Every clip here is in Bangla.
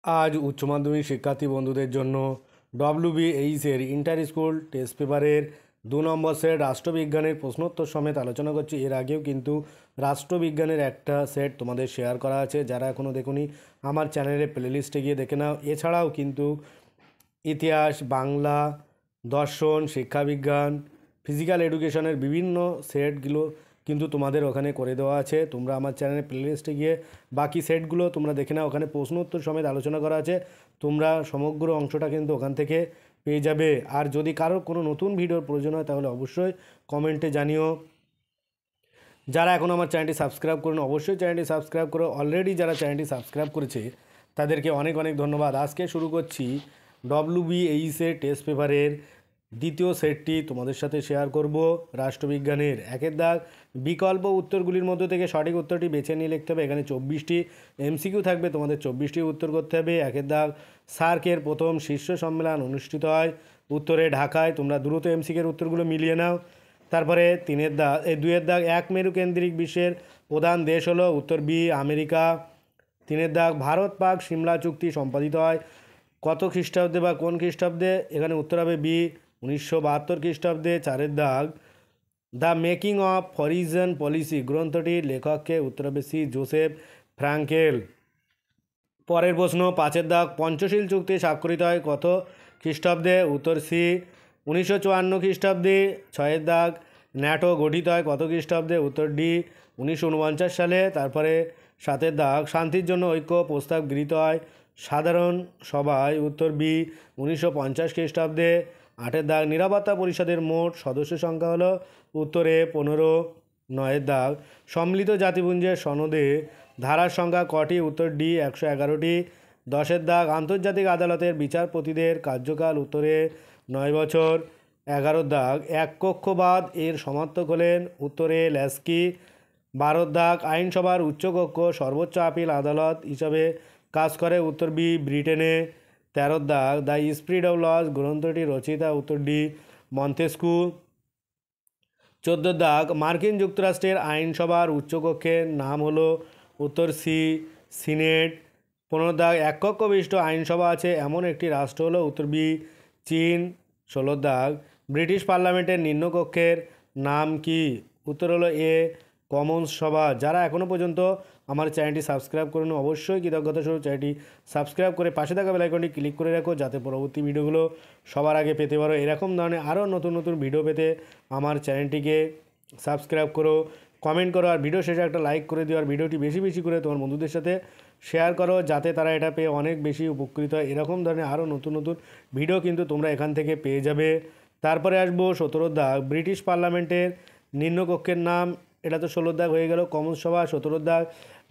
আজ উচ্চ মাধ্যমিক শিক্ষার্থী বন্ধুদের জন্য ডব্লিউবিএইচের ইন্টার স্কুল টেস্ট পেপারের 2 নম্বর সেট রাষ্ট্রবিজ্ঞানের প্রশ্নোত্তর সমেত আলোচনা করছি। এর আগেও কিন্তু রাষ্ট্রবিজ্ঞানের একটা সেট তোমাদের শেয়ার করা আছে, যারা এখনও দেখোনি আমার চ্যানেলের প্লেলিস্টে গিয়ে দেখে নাও। এছাড়াও কিন্তু ইতিহাস, বাংলা, দর্শন, শিক্ষাবিজ্ঞান, ফিজিক্যাল এডুকেশনের বিভিন্ন সেটগুলো কিন্তু তোমাদের ওখানে করে দেওয়া আছে। তোমরা আমার চ্যানেলের প্লেলিস্টে গিয়ে বাকি সেটগুলো তোমরা দেখে নাও, ওখানে প্রশ্ন উত্তর সমেত আলোচনা করা আছে। তোমরা সমগ্র অংশটা কিন্তু ওখান থেকে পেয়ে যাবে। আর যদি কারোর কোনো নতুন ভিডিওর প্রয়োজন হয় তাহলে অবশ্যই কমেন্টে জানিও। যারা এখন আমার চ্যানেলটি সাবস্ক্রাইব করুন, অবশ্যই চ্যানেলটি সাবস্ক্রাইব করো। অলরেডি যারা চ্যানেলটি সাবস্ক্রাইব করেছে তাদেরকে অনেক অনেক ধন্যবাদ। আজকে শুরু করছি ডব্লিউবিএইচের টেস্ট পেপারের দ্বিতীয় সেটটি তোমাদের সাথে শেয়ার করব। রাষ্ট্রবিজ্ঞানের একের দাগ বিকল্প উত্তরগুলির মধ্য থেকে সঠিক উত্তরটি বেছে নিয়ে লিখতে হবে। এখানে 24টি এমসিকিউ থাকবে, তোমাদের 24টি উত্তর করতে হবে। একের দাগ সার্কের প্রথম শীর্ষ সম্মেলন অনুষ্ঠিত হয় উত্তরে ঢাকায়। তোমরা দ্রুত এমসিকিউর উত্তরগুলো মিলিয়ে নাও। তারপরে দুইয়ের দাগ এক মেরু কেন্দ্রিক বিশ্বের প্রধান দেশ হলো উত্তর বি আমেরিকা। তিনের দাগ ভারত পাক সিমলা চুক্তি সম্পাদিত হয় কত খ্রিস্টাব্দে বা কোন খ্রিস্টাব্দে? এখানে উত্তর হবে বি 1972 খ্রিস্টাব্দে। চারের দাগ দ্য মেকিং অফ ফরিজন পলিসি গ্রন্থটির লেখককে? উত্তর হবে সি জোসেফ ফ্রাঙ্কেল। পরের প্রশ্ন পাঁচের দাগ পঞ্চশীল চুক্তি স্বাক্ষরিত হয় কত খ্রিস্টাব্দে? উত্তর সি 1954 খ্রিস্টাব্দে। ছয়ের দাগ ন্যাটো গঠিত হয় কত খ্রিস্টাব্দে? উত্তর ডি 1949 সালে। তারপরে সাতের দাগ শান্তির জন্য ঐক্য প্রস্তাব গৃহীত হয় সাধারণ সভায়? উত্তর বি 1950 খ্রিস্টাব্দে। আটের দাগ নিরাপত্তা পরিষদের মোট সদস্য সংখ্যা হলো? উত্তরে 15। নয়ের দাগ সম্মিলিত জাতিপুঞ্জের সনদে ধারার সংখ্যা কটি? উত্তর ডি 111টি। দশের দাগ আন্তর্জাতিক আদালতের বিচারপতিদের কার্যকাল? উত্তরে 9 বছর। 11 দাগ এককক্ষবাদ এর সমার্থক হলেন? উত্তরে ল্যাস্কি। 12 দাগ আইনসভার উচ্চকক্ষ সর্বোচ্চ আপিল আদালত হিসাবে কাজ করে? উত্তর বি ব্রিটেনে। 13 দাগ দ্য স্পিরিট অফ লস গ্রন্থটি রচয়িতা? উত্তর ডি মন্তেস্কু। 14 দাগ মার্কিন যুক্তরাষ্ট্রের আইনসভার উচ্চকক্ষের নাম হলো? উত্তর সি সিনেট। 15 দাগ এককক্ষ বিশিষ্ট আইনসভা আছে এমন একটি রাষ্ট্র হলো? উত্তর বি চীন। 16 দাগ ব্রিটিশ পার্লামেন্টের নিম্নকক্ষের নাম কি? উত্তর হলো এ কমন্স সভা। যারা এখনও পর্যন্ত আমার চ্যানেলটি সাবস্ক্রাইব করুন, অবশ্যই কৃতজ্ঞতা স্বরূপ চ্যানেলটি সাবস্ক্রাইব করে পাশে থাকা বেল আইকনটি ক্লিক করে রাখো, যাতে পরবর্তী ভিডিওগুলো সবার আগে পেতে পারো। এরকম ধরনের আরও নতুন নতুন ভিডিও পেতে আমার চ্যানেলটিকে সাবস্ক্রাইব করো, কমেন্ট করো, আর ভিডিও শেষে একটা লাইক করে দিও। আর ভিডিওটি বেশি বেশি করে তোমার বন্ধুদের সাথে শেয়ার করো, যাতে তারা এটা পেয়ে অনেক বেশি উপকৃত হয়। এরকম ধরনের আরও নতুন নতুন ভিডিও কিন্তু তোমরা এখান থেকে পেয়ে যাবে। তারপরে আসবো 17 দাগ ব্রিটিশ পার্লামেন্টের নিম্নকক্ষের নাম। এটা তো 16 দাগ হয়ে গেল কমন্স সভা। 17 দাগ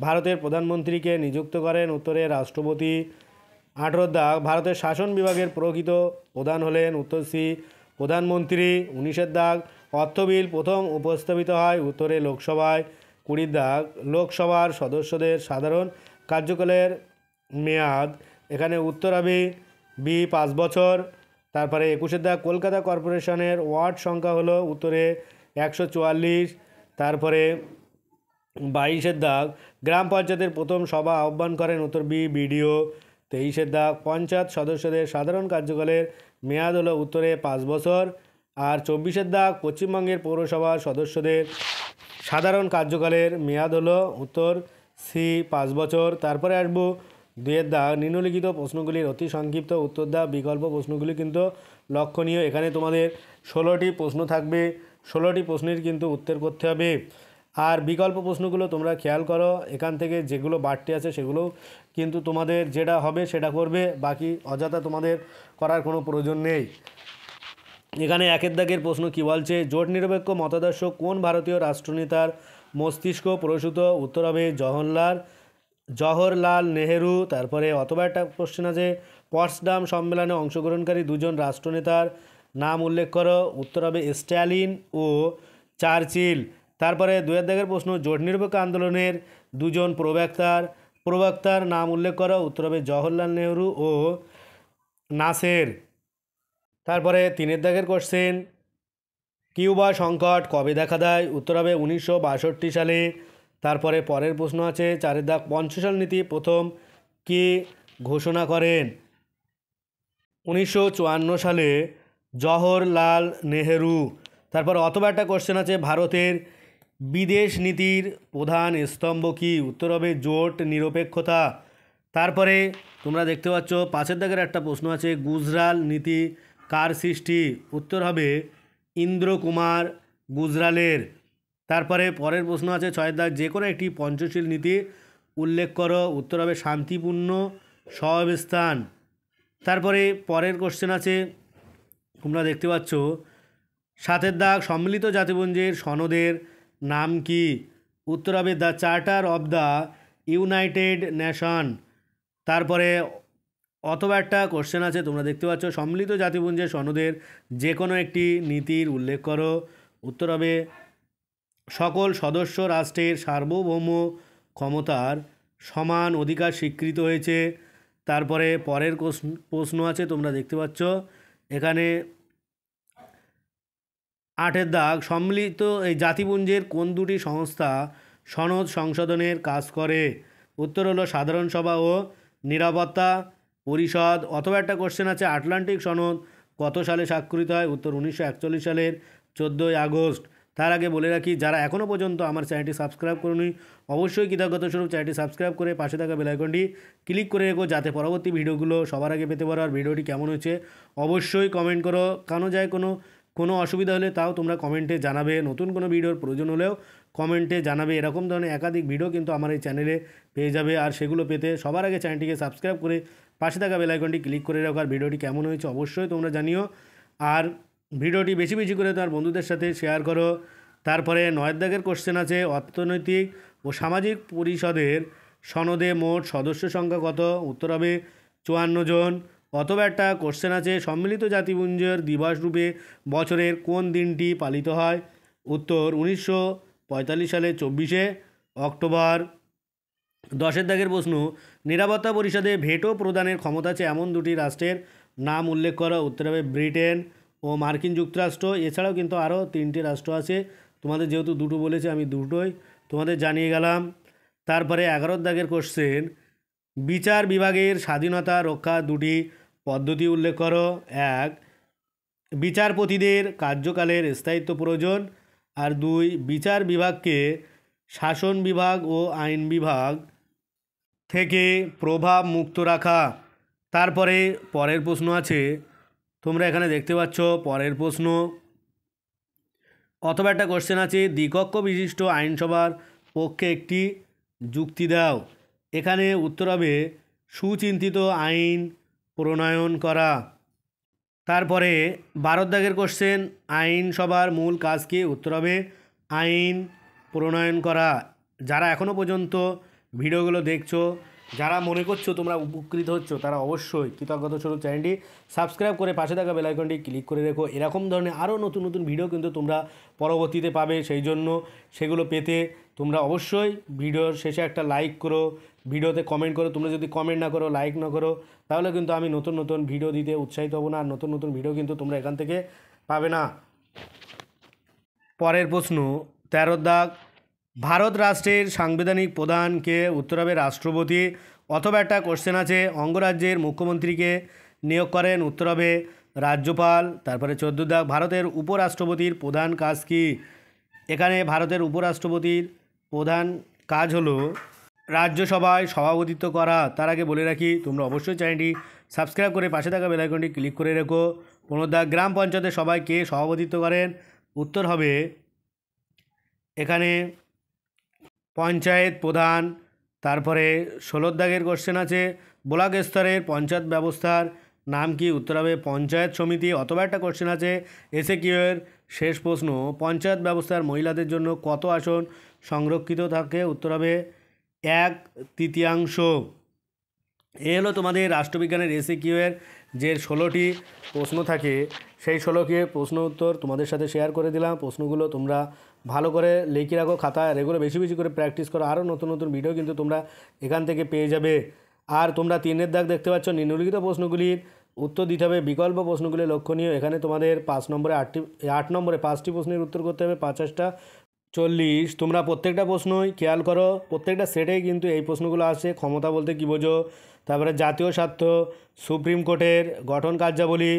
ভারতের প্রধানমন্ত্রীকে নিযুক্ত করেন? উত্তরে রাষ্ট্রপতি। 18 দাগ ভারতের শাসন বিভাগের প্রকৃত প্রধান হলেন? উত্তর সি প্রধানমন্ত্রী। 19 দাগ অর্থ বিল প্রথম উপস্থাপিত হয়? উত্তরে লোকসভায়। 20 দাগ লোকসভার সদস্যদের সাধারণ কার্যকালের মেয়াদ? এখানে উত্তর হবে বি 5 বছর। তারপরে 21 দাগ কলকাতা কর্পোরেশনের ওয়ার্ড সংখ্যা হলো? উত্তরে 144। তারপরে 22 দাগ গ্রাম পঞ্চায়েতের প্রথম সভা আহ্বান করেন? উত্তর বি বিডিও। 23 দাগ পঞ্চায়েত সদস্যদের সাধারণ কার্যকালের মেয়াদ হলো? উত্তরে 5 বছর। আর 24 দাগ পশ্চিমবঙ্গের পৌরসভার সদস্যদের সাধারণ কার্যকালের মেয়াদ হলো? উত্তর সি 5 বছর। তারপরে আসবো 2 দাগ নিম্নলিখিত প্রশ্নগুলির অতি সংক্ষিপ্ত উত্তর দাও। বিকল্প প্রশ্নগুলি কিন্তু লক্ষণীয়। এখানে তোমাদের 16টি প্রশ্ন থাকবে, 16টি প্রশ্নের কিন্তু উত্তর করতে হবে। আর বিকল্প প্রশ্নগুলো তোমরা খেয়াল করো, এখান থেকে যেগুলো বাড়তি আছে সেগুলো কিন্তু তোমাদের যেটা হবে সেটা করবে, বাকি অযথা তোমাদের করার কোনো প্রয়োজন নেই। এখানে একের দাগের প্রশ্ন কি বলছে? জোট নিরপেক্ষ মতাদর্শ কোন ভারতীয় রাষ্ট্রনেতার মস্তিষ্ক প্রসূত? উত্তর হবে জওহরলাল নেহেরু। তারপরে অথবা একটা কোশ্চেন আছে পটসডাম সম্মেলনে অংশগ্রহণকারী দুজন রাষ্ট্রনেতার নাম উল্লেখ করো? উত্তর হবে স্ট্যালিন ও চার্চিল। তারপরে 2 দাগের প্রশ্ন জোট নিরপেক্ষ আন্দোলনের দুজন প্রবক্তার নাম উল্লেখ করো? উত্তর হবে জওহরলাল নেহেরু ও নাসের। তারপরে 3 দাগের কোশ্চেন কিউবা সংকট কবে দেখা দেয়? উত্তর হবে 1962 সালে। তারপরে পরের প্রশ্ন আছে 4 দাগ পঞ্চশাল নীতি প্রথম কে ঘোষণা করেন? 1954 সালে জওহরলাল নেহেরু। তারপর অথবা একটা কোশ্চেন আছে, ভারতের বিদেশ নীতির প্রধান স্তম্ভ কী? উত্তর হবে জোট নিরপেক্ষতা। তারপরে তোমরা দেখতে পাচ্ছ 5 দাগের একটা প্রশ্ন আছে, গুজরাল নীতি কার সৃষ্টি? উত্তর হবে ইন্দ্র কুমার গুজরালের। তারপরে পরের প্রশ্ন আছে 6 দাগ, যে কোনো একটি পঞ্চশীল নীতি উল্লেখ করো। উত্তর হবে শান্তিপূর্ণ সহাবস্থান। তারপরে পরের কোশ্চেন আছে, তোমরা দেখতে পাচ্ছ 7 দাগ, সম্মিলিত জাতিপুঞ্জের সনদের নাম কি? উত্তর হবে the charter of the United nation. তারপরে অথবা একটা কোশ্চেন আছে, তোমরা দেখতে পাচ্ছ সম্মিলিত জাতিপুঞ্জের সনদের যে কোনো একটি নীতির উল্লেখ করো। উত্তর হবে সকল সদস্য রাষ্ট্রের সার্বভৌম ক্ষমতার সমান অধিকার স্বীকৃত হয়েছে। তারপরে পরের প্রশ্ন আছে, তোমরা দেখতে পাচ্ছ এখানে 8 দাগ, সম্মিলিত এই জাতিপুঞ্জের কোন দুটি সংস্থা সনদ সংশোধনের কাজ করে? উত্তর হলো সাধারণ সভা ও নিরাপত্তা পরিষদ। অথবা একটা কোশ্চেন আছে, আটলান্টিক সনদ কত সালে স্বাক্ষরিত হয়? উত্তর 1941 সালের 14 আগস্ট। তার আগে বলে রাখি, যারা এখনও পর্যন্ত আমার চ্যানেলটি সাবস্ক্রাইব করুনি অবশ্যই কৃতজ্ঞতা স্বরূপ চ্যানেলটি সাবস্ক্রাইব করে পাশে থাকা বেল আইকনটি ক্লিক করে রেখো, যাতে পরবর্তী ভিডিওগুলো সবার আগে পেতে পারো। আর ভিডিওটি কেমন হয়েছে অবশ্যই কমেন্ট করো। কারণ যায় কোনো অসুবিধা হলে তাও তোমরা কমেন্টে জানাবে। নতুন কোনো ভিডিওর প্রয়োজন হলেও কমেন্টে জানাবে। এরকম ধরনের একাধিক ভিডিও কিন্তু আমার এই চ্যানেলে পেয়ে যাবে। আর সেগুলো পেতে সবার আগে চ্যানেলটিকে সাবস্ক্রাইব করে পাশে থাকা বেল আইকনটি ক্লিক করে রাখো। আর ভিডিওটি কেমন হয়েছে অবশ্যই তোমরা জানিও। আর ভিডিওটি বেশি বেশি করে তোমার বন্ধুদের সাথে শেয়ার করো। তারপরে 9 দাগের কোশ্চেন আছে, অর্থনৈতিক ও সামাজিক পরিষদের সনদে মোট সদস্য সংখ্যা কত? উত্তর হবে 54 জন। অথবা একটা কোশ্চেন আছে, সম্মিলিত জাতিপুঞ্জের দিবস রূপে বছরের কোন দিনটি পালিত হয়? উত্তর 1945 সালে 24শে অক্টোবর। 10 দাগের প্রশ্ন, নিরাপত্তা পরিষদে ভেটো প্রদানের ক্ষমতা আছে এমন দুটি রাষ্ট্রের নাম উল্লেখ করা। উত্তর হবে ব্রিটেন ও মার্কিন যুক্তরাষ্ট্র। এছাড়াও কিন্তু আরও 3টি রাষ্ট্র আছে, তোমাদের যেহেতু দুটো বলেছে আমি দুটোই তোমাদের জানিয়ে গেলাম। তারপরে 11 দাগের কোশ্চেন, বিচার বিভাগের স্বাধীনতা রক্ষা দুটি পদ্ধতি উল্লেখ করো। 1, বিচারপতিদের কার্যকালের স্থায়িত্ব প্রয়োজন। আর 2, বিচার বিভাগকে শাসন বিভাগ ও আইন বিভাগ থেকে প্রভাব মুক্ত রাখা। তারপরে পরের প্রশ্ন আছে, তোমরা এখানে দেখতে পাচ্ছ পরের প্রশ্ন। অথবা একটা কোশ্চেন আছে, দ্বিকক্ষ বিশিষ্ট আইনসভার পক্ষে একটি যুক্তি দাও। এখানে উত্তর হবে সুচিন্তিত আইন প্রণয়ন করা। তারপরে 12 দাগের কোশ্চেন, আইনসভার মূল কাজ কি? উত্তর হবে আইন প্রণয়ন করা। যারা এখনও পর্যন্ত ভিডিওগুলো দেখছো, যারা মনে করছো তোমরা উপকৃত হচ্ছ, তারা অবশ্যই কৃতজ্ঞতা স্বরূপ চ্যানেলটি সাবস্ক্রাইব করে পাশে থাকা বেল আইকনটি ক্লিক করে রেখো। এরকম ধরনের আরও নতুন নতুন ভিডিও কিন্তু তোমরা পরবর্তীতে পাবে। সেই জন্য সেগুলো পেতে তোমরা অবশ্যই ভিডিওর শেষে একটা লাইক করো, ভিডিওতে কমেন্ট করো। তোমরা যদি কমেন্ট না করো, লাইক না করো, তাহলে কিন্তু আমি নতুন নতুন ভিডিও দিতে উৎসাহিত হব না। আর নতুন নতুন ভিডিও কিন্তু তোমরা এখান থেকে পাবে না। পরের প্রশ্ন 13 দাগ, ভারত রাষ্ট্রের সাংবিধানিক প্রধানকে? উত্তর হবে রাষ্ট্রপতি। অথবা একটা কোশ্চেন আছে, অঙ্গরাজ্যের মুখ্যমন্ত্রীকে নিয়োগ করেন। উত্তর হবে রাজ্যপাল। তারপরে 14 দাগ, ভারতের উপরাষ্ট্রপতির প্রধান কাজ কি? এখানে ভারতের উপরাষ্ট্রপতির প্রধান কাজ হলো রাজ্যসভায় সভাপতিত্ব করা। তার আগে বলে রাখি, তোমরা অবশ্যই চ্যানেলটি সাবস্ক্রাইব করে পাশে থাকা বেল আইকনটি ক্লিক করে রেখো। 15 দাগ, গ্রাম পঞ্চায়েতের সভায় কে সভাপতিত্ব করেন? উত্তর হবে এখানে পঞ্চায়েত প্রধান। তারপরে 16 দাগের কোশ্চেন আছে, ব্লক স্তরের পঞ্চায়েত ব্যবস্থার নাম কি? উত্তর হবে পঞ্চায়েত সমিতি। অথবা একটা কোশ্চেন আছে এসএকিউর শেষ প্রশ্ন, পঞ্চায়েত ব্যবস্থার মহিলাদের জন্য কত আসন সংরক্ষিত থাকে? উত্তর হবে 1/3। এ হলো তোমাদের রাষ্ট্রবিজ্ঞানের এসএকিউর যে 16টি প্রশ্ন থাকে, সেই 16টি প্রশ্ন উত্তর তোমাদের সাথে শেয়ার করে দিলাম। প্রশ্নগুলো তোমরা ভালো করে লিখে রাখো খাতায়, আর এগুলো বেশি বেশি করে প্র্যাকটিস করো। আরও নতুন নতুন ভিডিও কিন্তু তোমরা এখান থেকে পেয়ে যাবে। আর তোমরা 3 দাগ দেখতে পাচ্ছ, নিম্নলিখিত প্রশ্নগুলির উত্তর দিতে হবে। বিকল্প প্রশ্নগুলি লক্ষণীয়। এখানে তোমাদের 8 নম্বরে 5টি প্রশ্নের উত্তর করতে হবে, 50টা 40। তোমরা প্রত্যেকটা প্রশ্নই খেয়াল করো, প্রত্যেকটা সেটেই কিন্তু এই প্রশ্নগুলো আসে। ক্ষমতা বলতে কী বোঝো, তারপরে জাতীয় স্বার্থ, সুপ্রিম কোর্টের গঠন কার্যাবলী,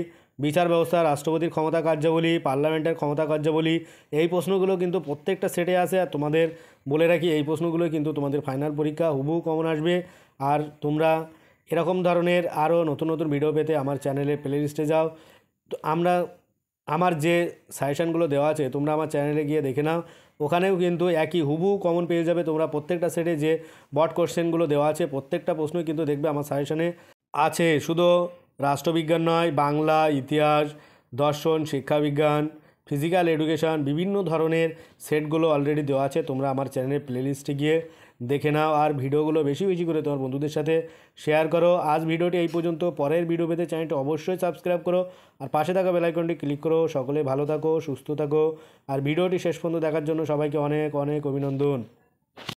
বিচার ব্যবস্থা, রাষ্ট্রপতির ক্ষমতা কার্যাবলী, পার্লামেন্টের ক্ষমতা কার্যাবলী, এই প্রশ্নগুলো কিন্তু প্রত্যেকটা সেটে আসে। আর তোমাদের বলে রাখি, এই প্রশ্নগুলো কিন্তু তোমাদের ফাইনাল পরীক্ষা হুবহু কমন আসবে। আর তোমরা এরকম ধরনের আরও নতুন নতুন ভিডিও পেতে আমার চ্যানেলের প্লেলিস্টে যাও। তো আমার যে সাজেশানগুলো দেওয়া আছে তোমরা আমার চ্যানেলে গিয়ে দেখে নাও, ওখানেও কিন্তু একই হুবহু কমন পেয়ে যাবে তোমরা। প্রত্যেকটা সেটে যে বট কোশ্চেনগুলো দেওয়া আছে প্রত্যেকটা প্রশ্নই কিন্তু দেখবে আমার সাজেশানে আছে। শুধু রাষ্ট্রবিজ্ঞান নয়, বাংলা, ইতিহাস, দর্শন, শিক্ষাবিজ্ঞান, ফিজিক্যাল এডুকেশান, বিভিন্ন ধরনের সেটগুলো অলরেডি দেওয়া আছে। তোমরা আমার চ্যানেলের প্লেলিস্টে গিয়ে দেখে নাও। আর ভিডিওগুলো বেশি বেশি করে তোমার বন্ধুদের সাথে শেয়ার করো। আজ ভিডিওটি এই পর্যন্ত। পরের ভিডিও পেতে চ্যানেলটি অবশ্যই সাবস্ক্রাইব করো আর পাশে থাকা বেল আইকনটি ক্লিক করো। সকলে ভালো থাকো, সুস্থ থাকো। আর ভিডিওটি শেষ পর্যন্ত দেখার জন্য সবাইকে অনেক অনেক অভিনন্দন।